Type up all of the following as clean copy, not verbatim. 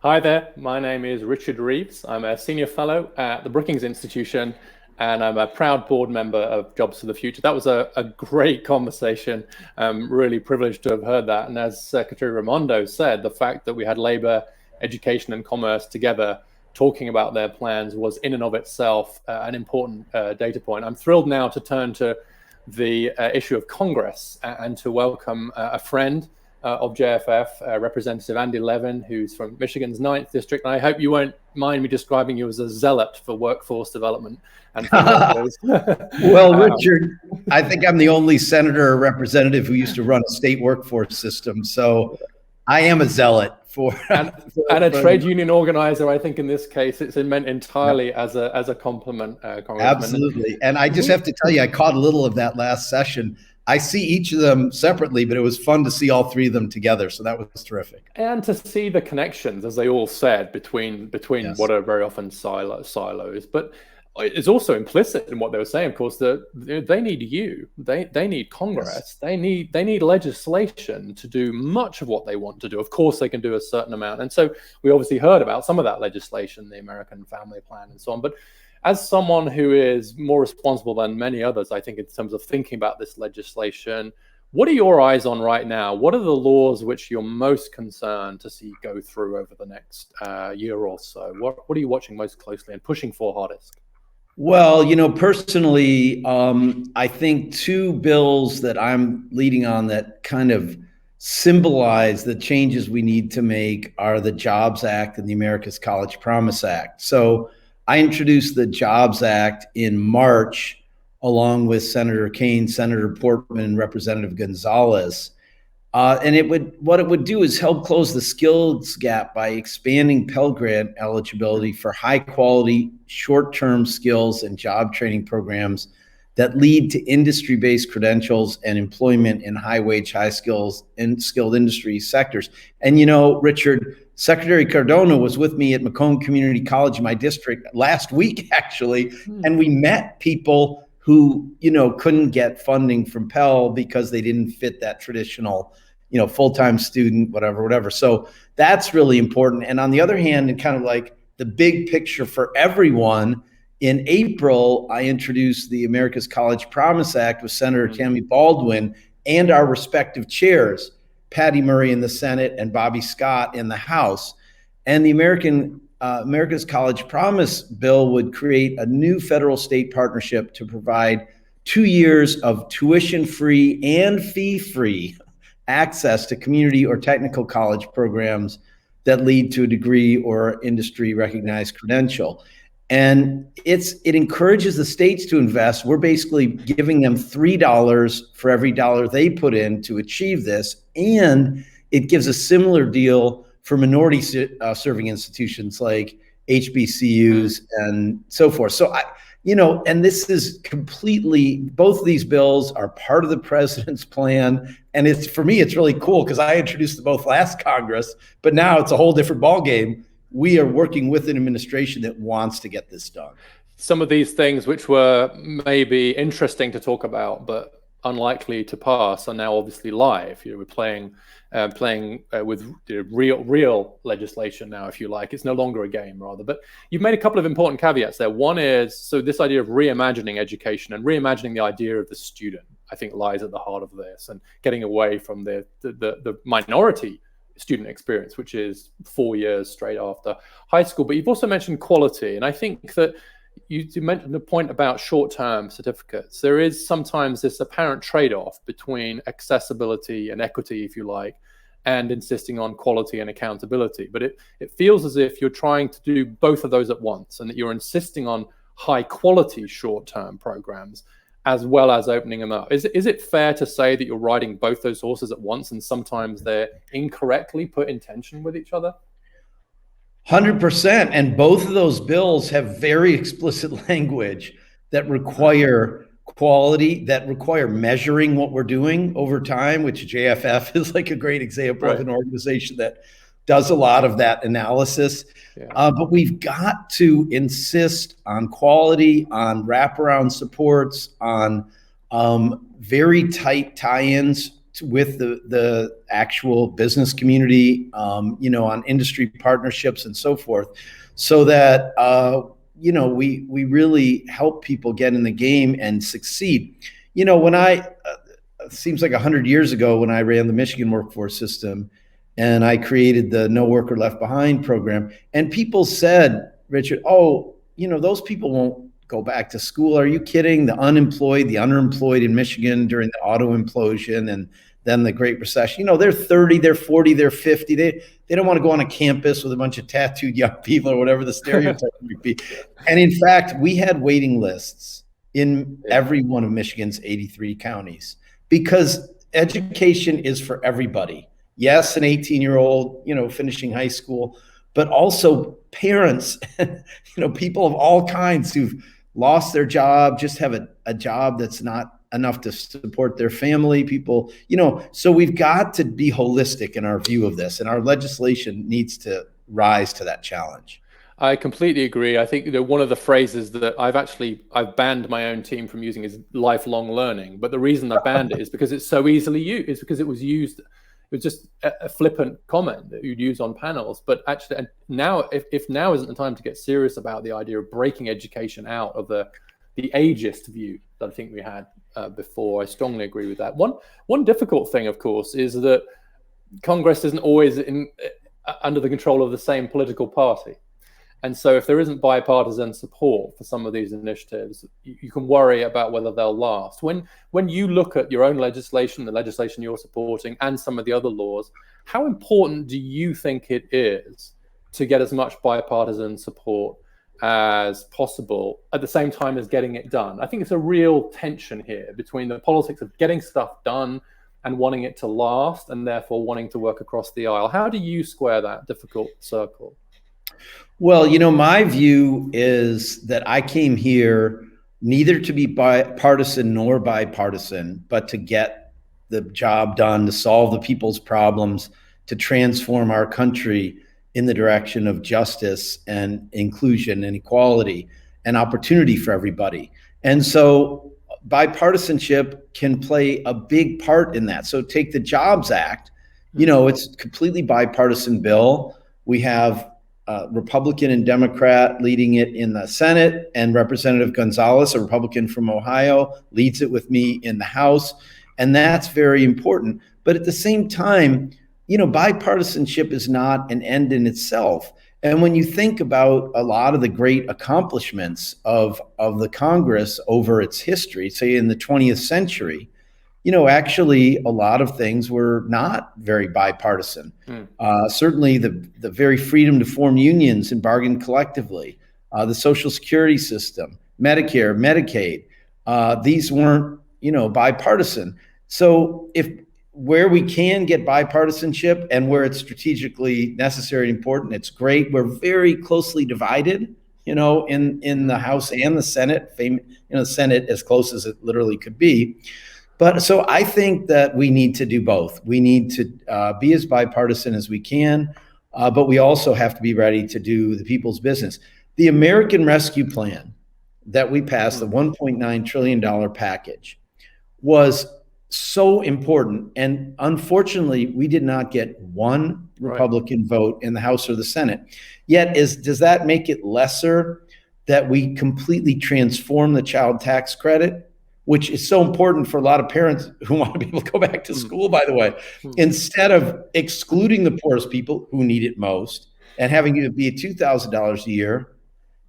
Hi there, my name is Richard Reeves. I'm a senior fellow at the Brookings Institution, and I'm a proud board member of Jobs for the Future. That was a great conversation. I'm really privileged to have heard that. And as Secretary Raimondo said, the fact that we had labor, education, and commerce together talking about their plans was in and of itself an important data point. I'm thrilled now to turn to the issue of Congress and to welcome a friend of JFF, Representative Andy Levin, who's from Michigan's 9th District. And I hope you won't mind me describing you as a zealot for workforce development and for workers. Well, Richard, I think I'm the only senator or representative who used to run a state workforce system. So I am a zealot for and a trade union organizer. I think in this case, it's meant entirely as a compliment, Congressman. Absolutely. And I just have to tell you, I caught a little of that last session. I see each of them separately, but it was fun to see all three of them together. So that was terrific. And to see the connections, as they all said, between yes, what are very often silos. But it's also implicit in what they were saying, of course, that they need you. They need Congress. Yes. They need legislation to do much of what they want to do. Of course, they can do a certain amount. And so we obviously heard about some of that legislation, the American Family Plan and so on. But as someone who is more responsible than many others, I think, in terms of thinking about this legislation, what are your eyes on right now? What are the laws which you're most concerned to see go through over the next year or so? What are you watching most closely and pushing for hardest? Well, personally, I think two bills that I'm leading on that kind of symbolize the changes we need to make are the Jobs Act and the America's College Promise Act. So I introduced the Jobs Act in March, along with Senator Kaine, Senator Portman, and Representative Gonzalez. And what it would do is help close the skills gap by expanding Pell Grant eligibility for high quality, short-term skills and job training programs that lead to industry-based credentials and employment in high-wage, high-skills and skilled industry sectors. And Richard, Secretary Cardona was with me at Macomb Community College in my district last week, actually, and we met people who, couldn't get funding from Pell because they didn't fit that traditional, full-time student, whatever. So that's really important. And on the other hand, and kind of like the big picture for everyone, in April, I introduced the America's College Promise Act with Senator Tammy Baldwin and our respective chairs, Patty Murray in the Senate and Bobby Scott in the House. And the America's College Promise bill would create a new federal-state partnership to provide 2 years of tuition-free and fee-free access to community or technical college programs that lead to a degree or industry-recognized credential. And it encourages the states to invest. We're basically giving them $3 for every dollar they put in to achieve this. And it gives a similar deal for minority serving institutions like HBCUs and so forth. So, and this is completely, both of these bills are part of the president's plan. And for me, it's really cool because I introduced them both last Congress, but now it's a whole different ballgame. We are working with an administration that wants to get this done. Some of these things which were maybe interesting to talk about, but unlikely to pass, are now obviously live. We're playing with real legislation now, if you like. It's no longer a game, rather. But you've made a couple of important caveats there. One is, so this idea of reimagining education and reimagining the idea of the student, I think, lies at the heart of this, and getting away from the minority student experience, which is 4 years straight after high school. But you've also mentioned quality, and I think that you mentioned the point about short-term certificates. There is sometimes this apparent trade-off between accessibility and equity, if you like, and insisting on quality and accountability. But it feels as if you're trying to do both of those at once, and that you're insisting on high-quality short-term programs as well as opening them up. Is it fair to say that you're riding both those horses at once, and sometimes they're incorrectly put in tension with each other? 100%. And both of those bills have very explicit language that require quality, that require measuring what we're doing over time, which JFF is like a great example of an organization that does a lot of that analysis. But we've got to insist on quality, on wraparound supports, on very tight tie-ins with the actual business community, on industry partnerships and so forth, so that we really help people get in the game and succeed. When it seems like 100 years ago when I ran the Michigan workforce system, and I created the No Worker Left Behind program, and people said, Richard, those people won't go back to school. Are you kidding? The unemployed, the underemployed in Michigan during the auto implosion and then the Great Recession, they're 30, they're 40, they're 50. They don't want to go on a campus with a bunch of tattooed young people or whatever the stereotype might be. And in fact, we had waiting lists in every one of Michigan's 83 counties because education is for everybody. Yes, an 18-year-old, finishing high school, but also parents, people of all kinds who've lost their job, just have a job that's not enough to support their family, people, so we've got to be holistic in our view of this, and our legislation needs to rise to that challenge. I completely agree. I think one of the phrases that I've banned my own team from using is lifelong learning. But the reason I banned it is because it's so easily used. It's because it was just a flippant comment that you'd use on panels. But actually, and now, if now isn't the time to get serious about the idea of breaking education out of the ageist view that I think we had before, I strongly agree with that. One difficult thing, of course, is that Congress isn't always under the control of the same political party. And so if there isn't bipartisan support for some of these initiatives, you can worry about whether they'll last. When you look at your own legislation, the legislation you're supporting, and some of the other laws, how important do you think it is to get as much bipartisan support as possible at the same time as getting it done? I think it's a real tension here between the politics of getting stuff done and wanting it to last, and therefore wanting to work across the aisle. How do you square that difficult circle? Well, my view is that I came here neither to be bipartisan nor bipartisan, but to get the job done, to solve the people's problems, to transform our country in the direction of justice and inclusion and equality and opportunity for everybody. And so bipartisanship can play a big part in that. So take the Jobs Act, it's a completely bipartisan bill. We have Republican and Democrat leading it in the Senate, and Representative Gonzalez, a Republican from Ohio, leads it with me in the House. And that's very important. But at the same time, bipartisanship is not an end in itself. And when you think about a lot of the great accomplishments of the Congress over its history, say in the 20th century, actually a lot of things were not very bipartisan. Certainly the very freedom to form unions and bargain collectively, the Social Security system, Medicare, Medicaid, these weren't, bipartisan. So where we can get bipartisanship and where it's strategically necessary and important, it's great. We're very closely divided, in the House and the Senate, the Senate as close as it literally could be. But so I think that we need to do both. We need to be as bipartisan as we can, but we also have to be ready to do the people's business. The American Rescue Plan that we passed, the $1.9 trillion package, was so important. And unfortunately, we did not get one Republican vote in the House or the Senate. Yet, does that make it lesser that we completely transform the child tax credit, which is so important for a lot of parents who want to be able to go back to school, by the way, instead of excluding the poorest people who need it most and having it be $2,000 a year,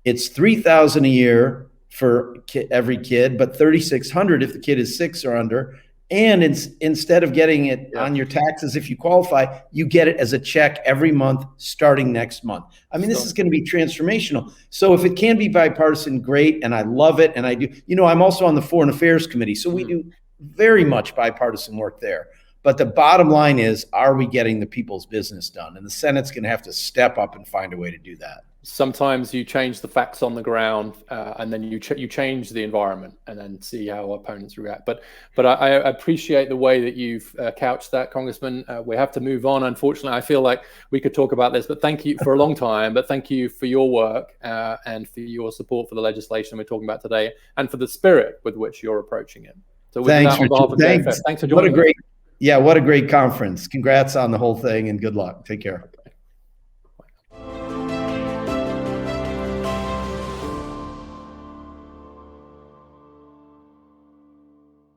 it's $3,000 a year for every kid, but $3,600 if the kid is 6 or under. And instead of getting it on your taxes, if you qualify, you get it as a check every month starting next month. I mean, this is going to be transformational. So if it can be bipartisan, great. And I love it. And I do, I'm also on the Foreign Affairs Committee. So we do very much bipartisan work there. But the bottom line is, are we getting the people's business done? And the Senate's going to have to step up and find a way to do that. Sometimes you change the facts on the ground, and then you change the environment, and then see how opponents react. But I appreciate the way that you've couched that, Congressman. We have to move on. Unfortunately, I feel like we could talk about this, but thank you for a long time. But thank you for your work and for your support for the legislation we're talking about today, and for the spirit with which you're approaching it. So with that, on behalf of JFF, thanks for joining us. Yeah, what a great conference. Congrats on the whole thing and good luck. Take care.